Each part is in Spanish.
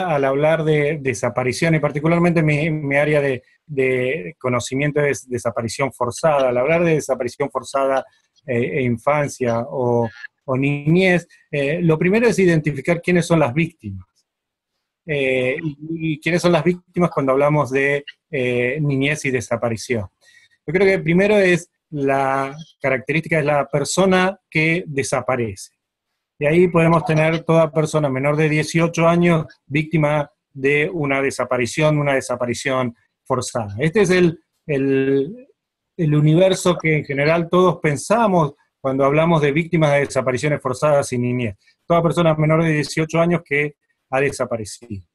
al hablar de desaparición, y particularmente mi área de conocimiento es desaparición forzada. Al hablar de desaparición forzada e infancia o niñez, lo primero es identificar quiénes son las víctimas. Y quiénes son las víctimas cuando hablamos de niñez y desaparición. Yo creo que primero es la característica de la persona que desaparece. Y ahí podemos tener toda persona menor de 18 años víctima de una desaparición forzada. Este es el universo que en general todos pensamos cuando hablamos de víctimas de desapariciones forzadas y niñez. Toda persona menor de 18 años que ha desaparecido.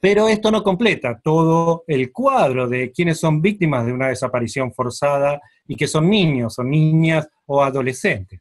Pero esto no completa todo el cuadro de quiénes son víctimas de una desaparición forzada y que son niños, o niñas o adolescentes.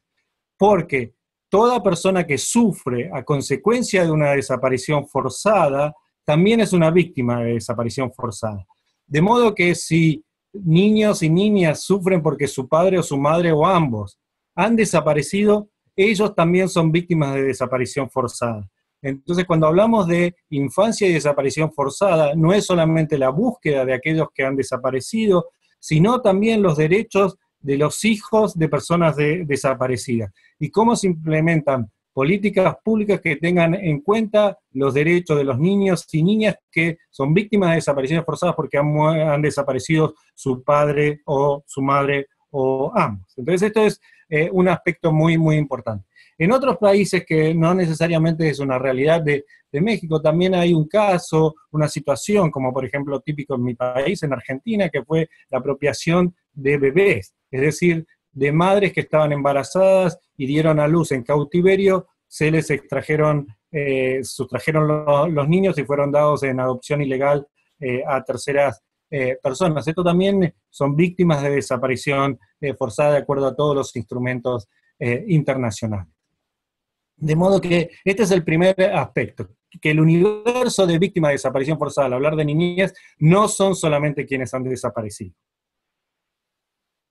Porque toda persona que sufre a consecuencia de una desaparición forzada también es una víctima de desaparición forzada. De modo que si niños y niñas sufren porque su padre o su madre o ambos han desaparecido, ellos también son víctimas de desaparición forzada. Entonces, cuando hablamos de infancia y desaparición forzada, no es solamente la búsqueda de aquellos que han desaparecido, sino también los derechos de los hijos de personas desaparecidas. Y cómo se implementan políticas públicas que tengan en cuenta los derechos de los niños y niñas que son víctimas de desapariciones forzadas porque han desaparecido su padre o su madre o ambos. Entonces, esto es un aspecto muy, muy importante. En otros países que no necesariamente es una realidad de México, también hay un caso, una situación, como por ejemplo típico en mi país, en Argentina, que fue la apropiación de bebés, es decir, de madres que estaban embarazadas y dieron a luz en cautiverio, se les sustrajeron los niños y fueron dados en adopción ilegal a terceras personas. Esto también son víctimas de desaparición forzada de acuerdo a todos los instrumentos internacionales. De modo que este es el primer aspecto, que el universo de víctimas de desaparición forzada, al hablar de niñez, no son solamente quienes han desaparecido,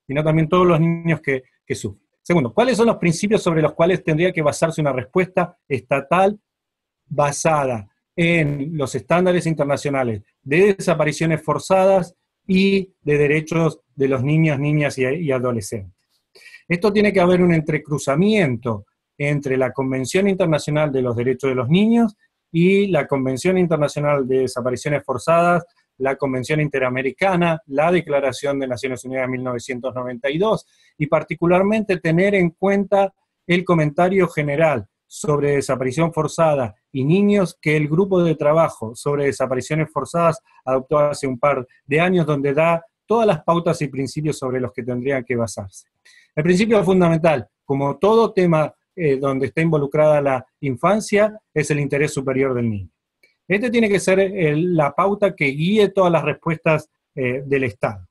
sino también todos los niños que sufren. Segundo, ¿cuáles son los principios sobre los cuales tendría que basarse una respuesta estatal basada en los estándares internacionales de desapariciones forzadas y de derechos de los niños, niñas y adolescentes? Esto tiene que haber un entrecruzamiento entre la Convención Internacional de los Derechos de los Niños y la Convención Internacional de Desapariciones Forzadas, la Convención Interamericana, la Declaración de Naciones Unidas de 1992, y particularmente tener en cuenta el comentario general sobre desaparición forzada y niños que el grupo de trabajo sobre desapariciones forzadas adoptó hace un par de años, donde da todas las pautas y principios sobre los que tendrían que basarse. El principio fundamental, como todo tema donde está involucrada la infancia, es el interés superior del niño. Este tiene que ser la pauta que guíe todas las respuestas del Estado.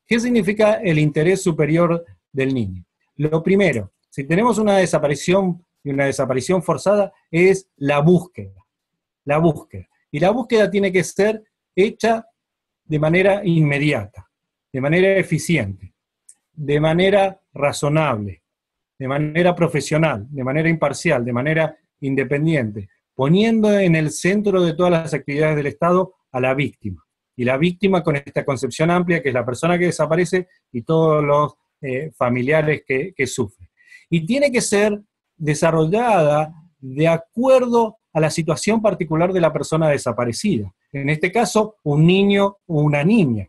¿Qué significa el interés superior del niño? Lo primero, si tenemos una desaparición y una desaparición forzada, es la búsqueda. La búsqueda. Y la búsqueda tiene que ser hecha de manera inmediata, de manera eficiente, de manera razonable, de manera profesional, de manera imparcial, de manera independiente, poniendo en el centro de todas las actividades del Estado a la víctima. Y la víctima con esta concepción amplia, que es la persona que desaparece y todos los familiares que sufren. Y tiene que ser desarrollada de acuerdo a la situación particular de la persona desaparecida. En este caso, un niño o una niña.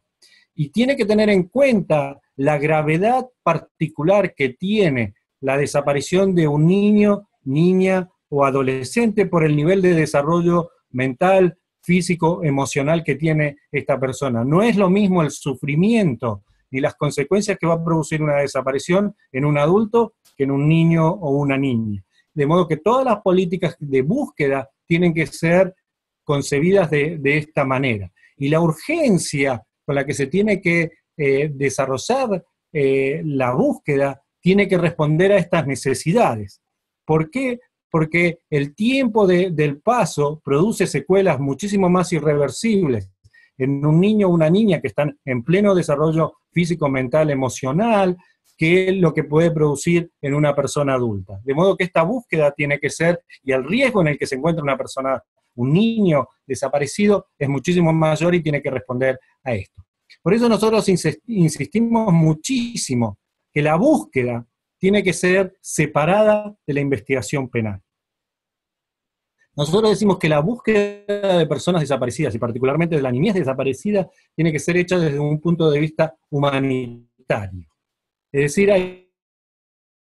Y tiene que tener en cuenta la gravedad particular que tiene la desaparición de un niño, niña o adolescente por el nivel de desarrollo mental, físico, emocional que tiene esta persona. No es lo mismo el sufrimiento ni las consecuencias que va a producir una desaparición en un adulto que en un niño o una niña. De modo que todas las políticas de búsqueda tienen que ser concebidas de esta manera. Y la urgencia con la que se tiene que desarrollar la búsqueda tiene que responder a estas necesidades. ¿Por qué? Porque el tiempo del paso produce secuelas muchísimo más irreversibles en un niño o una niña que están en pleno desarrollo físico, mental, emocional, que lo que puede producir en una persona adulta. De modo que esta búsqueda tiene que ser, y el riesgo en el que se encuentra una persona un niño desaparecido, es muchísimo mayor y tiene que responder a esto. Por eso nosotros insistimos muchísimo que la búsqueda tiene que ser separada de la investigación penal. Nosotros decimos que la búsqueda de personas desaparecidas, y particularmente de la niñez desaparecida, tiene que ser hecha desde un punto de vista humanitario. Es decir, hay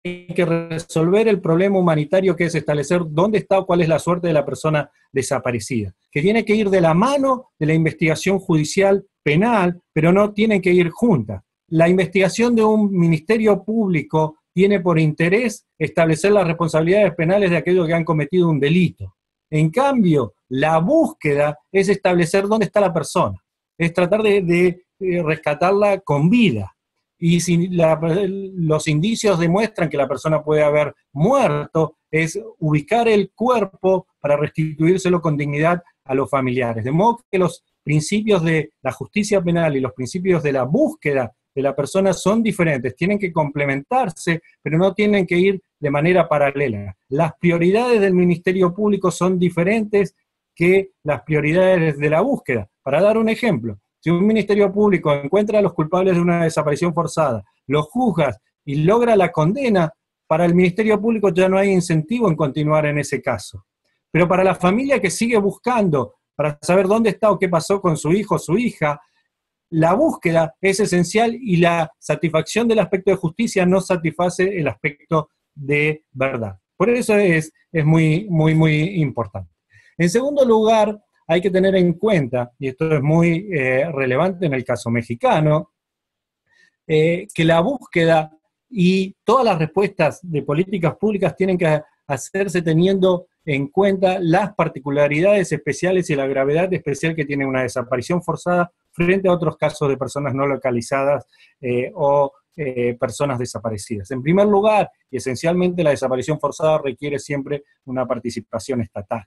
que resolver el problema humanitario, que es establecer dónde está o cuál es la suerte de la persona desaparecida, que tiene que ir de la mano de la investigación judicial penal, pero no tienen que ir juntas. La investigación de un ministerio público tiene por interés establecer las responsabilidades penales de aquellos que han cometido un delito. En cambio, la búsqueda es establecer dónde está la persona, es tratar de rescatarla con vida. Y si los indicios demuestran que la persona puede haber muerto, es ubicar el cuerpo para restituírselo con dignidad a los familiares. De modo que los principios de la justicia penal y los principios de la búsqueda de la persona son diferentes, tienen que complementarse, pero no tienen que ir de manera paralela. Las prioridades del Ministerio Público son diferentes que las prioridades de la búsqueda. Para dar un ejemplo, si un Ministerio Público encuentra a los culpables de una desaparición forzada, los juzga y logra la condena, para el Ministerio Público ya no hay incentivo en continuar en ese caso. Pero para la familia que sigue buscando, para saber dónde está o qué pasó con su hijo o su hija, la búsqueda es esencial y la satisfacción del aspecto de justicia no satisface el aspecto de verdad. Por eso es muy, muy, muy importante. En segundo lugar, hay que tener en cuenta, y esto es muy relevante en el caso mexicano, que la búsqueda y todas las respuestas de políticas públicas tienen que hacerse teniendo en cuenta las particularidades especiales y la gravedad especial que tiene una desaparición forzada frente a otros casos de personas no localizadas o personas desaparecidas. En primer lugar, y esencialmente, la desaparición forzada requiere siempre una participación estatal.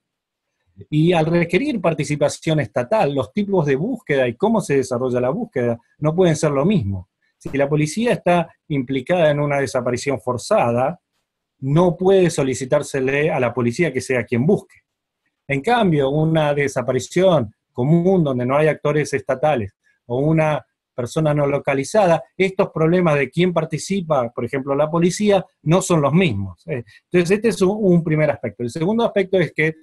Y al requerir participación estatal, los tipos de búsqueda y cómo se desarrolla la búsqueda no pueden ser lo mismo. Si la policía está implicada en una desaparición forzada, no puede solicitársele a la policía que sea quien busque. En cambio, una desaparición común donde no hay actores estatales o una persona no localizada, estos problemas de quién participa, por ejemplo, la policía, no son los mismos. Entonces, este es un primer aspecto. El segundo aspecto es que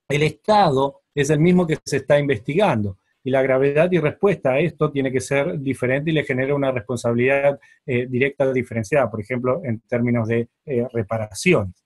el Estado es el mismo que se está investigando, y la gravedad y respuesta a esto tiene que ser diferente y le genera una responsabilidad directa diferenciada, por ejemplo, en términos de reparaciones.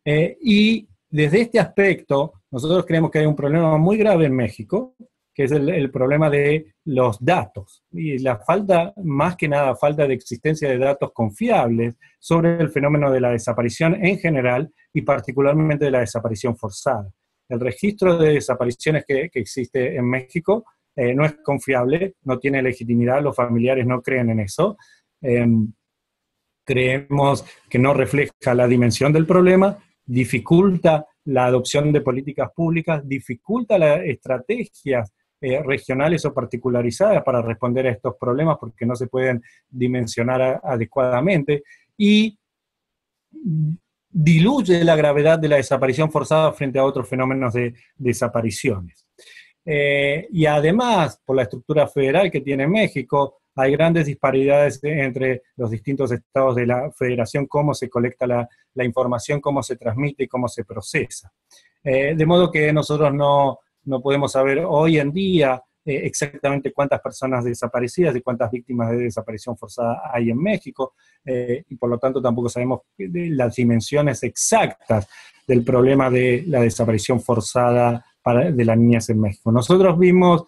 Y desde este aspecto, nosotros creemos que hay un problema muy grave en México, que es el problema de los datos, y la falta, más que nada, falta de existencia de datos confiables sobre el fenómeno de la desaparición en general y particularmente de la desaparición forzada. El registro de desapariciones que existe en México no es confiable, no tiene legitimidad, los familiares no creen en eso. Creemos que no refleja la dimensión del problema, dificulta la adopción de políticas públicas, dificulta las estrategias regionales o particularizadas para responder a estos problemas porque no se pueden dimensionar adecuadamente, y diluye la gravedad de la desaparición forzada frente a otros fenómenos de desapariciones. Y además, por la estructura federal que tiene México, hay grandes disparidades entre los distintos estados de la federación, cómo se colecta la información, cómo se transmite y cómo se procesa. De modo que nosotros no podemos saber hoy en día exactamente cuántas personas desaparecidas y cuántas víctimas de desaparición forzada hay en México, y por lo tanto tampoco sabemos las dimensiones exactas del problema de la desaparición forzada de las niñas en México. Nosotros vimos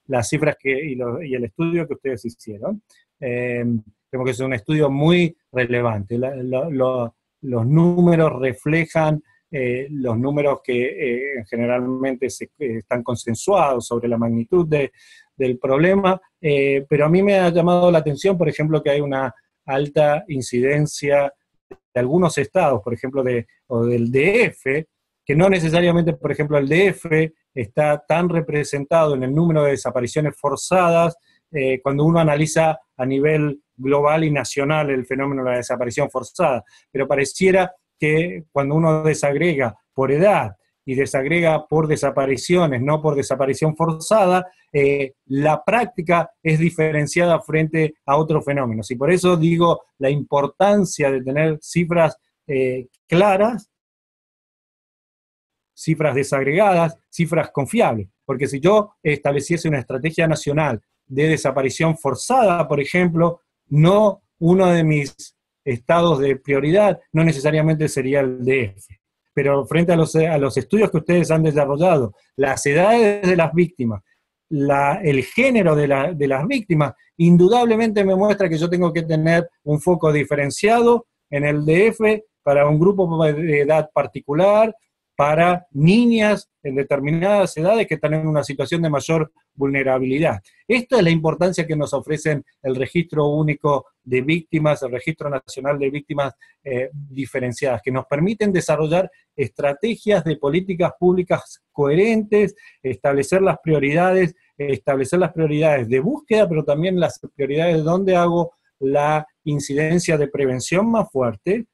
las cifras y el estudio que ustedes hicieron. Creo que es un estudio muy relevante. Los números reflejan los números que generalmente están consensuados sobre la magnitud del problema, pero a mí me ha llamado la atención, por ejemplo, que hay una alta incidencia de algunos estados, por ejemplo, o del DF, que no necesariamente, por ejemplo, el DF está tan representado en el número de desapariciones forzadas cuando uno analiza a nivel global y nacional el fenómeno de la desaparición forzada, pero pareciera que cuando uno desagrega por edad y desagrega por desapariciones, no por desaparición forzada, la práctica es diferenciada frente a otros fenómenos. Y por eso digo la importancia de tener cifras claras, cifras desagregadas, cifras confiables. Porque si yo estableciese una estrategia nacional de desaparición forzada, por ejemplo, no uno de mis estados de prioridad no necesariamente sería el DF. Pero frente a los estudios que ustedes han desarrollado, las edades de las víctimas, el género de las víctimas, indudablemente me muestra que yo tengo que tener un foco diferenciado en el DF para un grupo de edad particular, para niñas en determinadas edades que están en una situación de mayor vulnerabilidad. Esta es la importancia que nos ofrecen el Registro Único de Víctimas, el Registro Nacional de Víctimas diferenciadas, que nos permiten desarrollar estrategias de políticas públicas coherentes, establecer las prioridades de búsqueda, pero también las prioridades de dónde hago la incidencia de prevención más fuerte,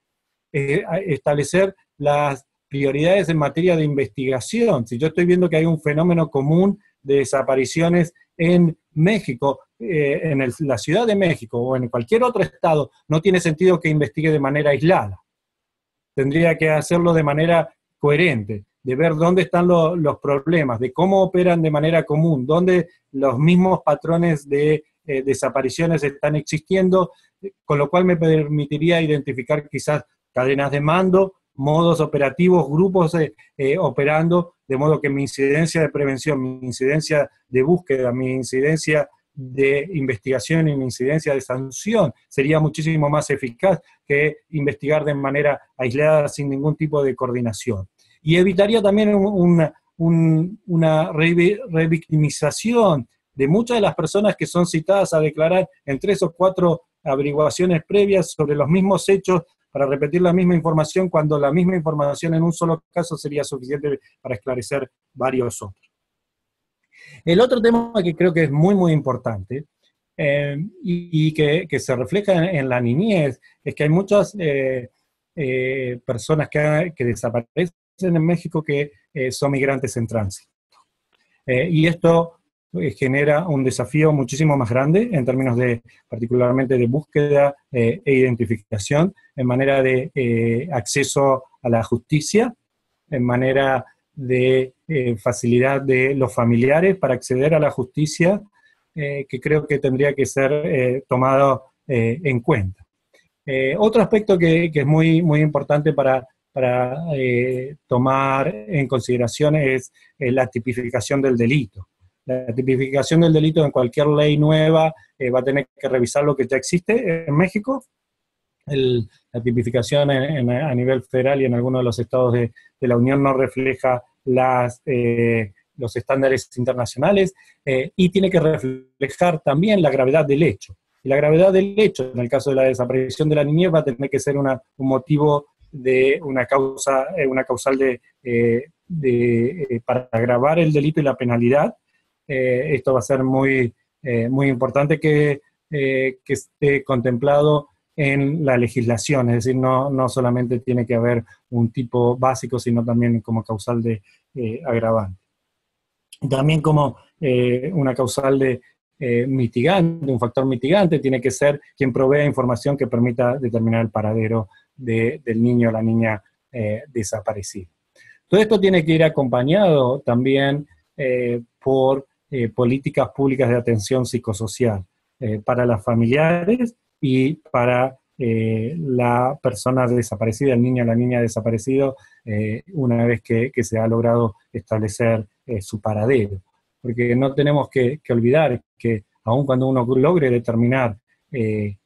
establecer las prioridades en materia de investigación. Si yo estoy viendo que hay un fenómeno común de desapariciones en México, en la Ciudad de México o en cualquier otro estado, no tiene sentido que investigue de manera aislada. Tendría que hacerlo de manera coherente, de ver dónde están los problemas, de cómo operan de manera común, dónde los mismos patrones de desapariciones están existiendo, con lo cual me permitiría identificar quizás cadenas de mando, modos operativos, grupos operando, de modo que mi incidencia de prevención, mi incidencia de búsqueda, mi incidencia de investigación y mi incidencia de sanción sería muchísimo más eficaz que investigar de manera aislada sin ningún tipo de coordinación. Y evitaría también una revictimización de muchas de las personas que son citadas a declarar en 3 o 4 averiguaciones previas sobre los mismos hechos para repetir la misma información, cuando la misma información en un solo caso sería suficiente para esclarecer varios otros. El otro tema que creo que es muy, muy importante, y que se refleja en la niñez, es que hay muchas personas que desaparecen en México que son migrantes en tránsito. Y esto genera un desafío muchísimo más grande en términos de, particularmente de búsqueda e identificación, en manera de acceso a la justicia, en manera de facilidad de los familiares para acceder a la justicia, que creo que tendría que ser tomado en cuenta. Otro aspecto que es muy, muy importante para tomar en consideración es la tipificación del delito. La tipificación del delito en cualquier ley nueva va a tener que revisar lo que ya existe en México. La tipificación a nivel federal y en algunos de los estados de la Unión no refleja los estándares internacionales, y tiene que reflejar también la gravedad del hecho. Y la gravedad del hecho, en el caso de la desaparición de la niñez, va a tener que ser un motivo de una causal para agravar el delito y la penalidad. Esto va a ser muy, muy importante que esté contemplado en la legislación, es decir, no solamente tiene que haber un tipo básico, sino también como causal de agravante. También como una causal de mitigante, un factor mitigante, tiene que ser quien provea información que permita determinar el paradero del niño o la niña desaparecido. Todo esto tiene que ir acompañado también por políticas públicas de atención psicosocial para las familiares y para la persona desaparecida, el niño o la niña desaparecido, una vez que se ha logrado establecer su paradero. Porque no tenemos que olvidar que aun cuando uno logre determinar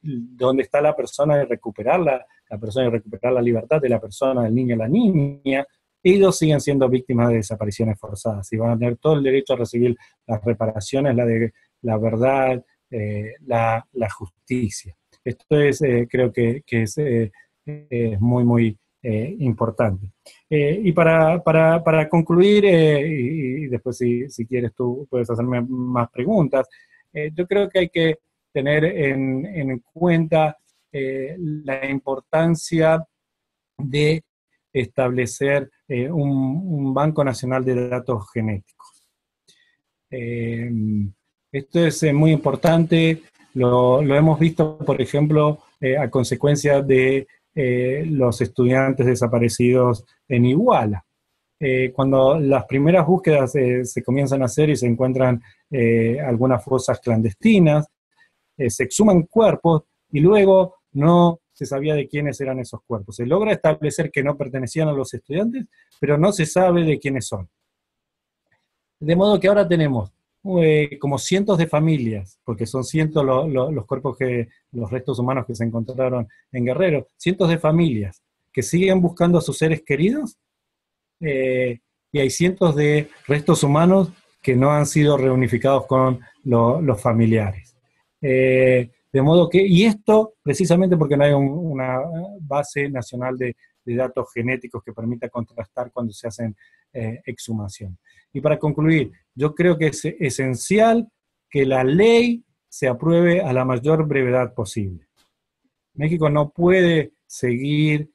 dónde está la persona y recuperar la libertad de la persona, del niño o la niña, ellos siguen siendo víctimas de desapariciones forzadas y van a tener todo el derecho a recibir las reparaciones, la verdad, la justicia. Esto es, creo que es muy, muy importante. Y para concluir, y después si quieres tú puedes hacerme más preguntas, yo creo que hay que tener en cuenta la importancia de establecer un Banco Nacional de Datos Genéticos. Esto es muy importante, lo hemos visto, por ejemplo, a consecuencia de los estudiantes desaparecidos en Iguala. Cuando las primeras búsquedas se comienzan a hacer y se encuentran algunas fosas clandestinas, se exhuman cuerpos y luego no se sabía de quiénes eran esos cuerpos. Se logra establecer que no pertenecían a los estudiantes, pero no se sabe de quiénes son. De modo que ahora tenemos como cientos de familias, porque son cientos los cuerpos los restos humanos que se encontraron en Guerrero, cientos de familias que siguen buscando a sus seres queridos, y hay cientos de restos humanos que no han sido reunificados con los familiares. De modo que, y esto precisamente porque no hay una base nacional de datos genéticos que permita contrastar cuando se hacen exhumación. Y para concluir, yo creo que es esencial que la ley se apruebe a la mayor brevedad posible. México no puede seguir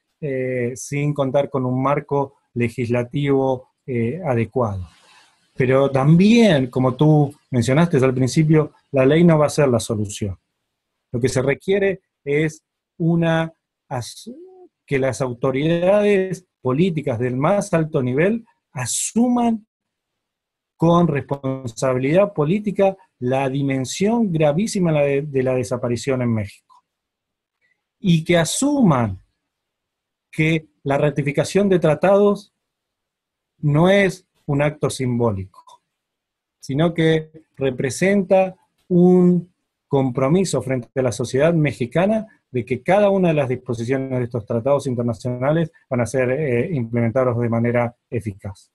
sin contar con un marco legislativo adecuado. Pero también, como tú mencionaste al principio, la ley no va a ser la solución. Lo que se requiere es que las autoridades políticas del más alto nivel asuman con responsabilidad política la dimensión gravísima de la desaparición en México. Y que asuman que la ratificación de tratados no es un acto simbólico, sino que representa un compromiso frente a la sociedad mexicana de que cada una de las disposiciones de estos tratados internacionales van a ser implementados de manera eficaz.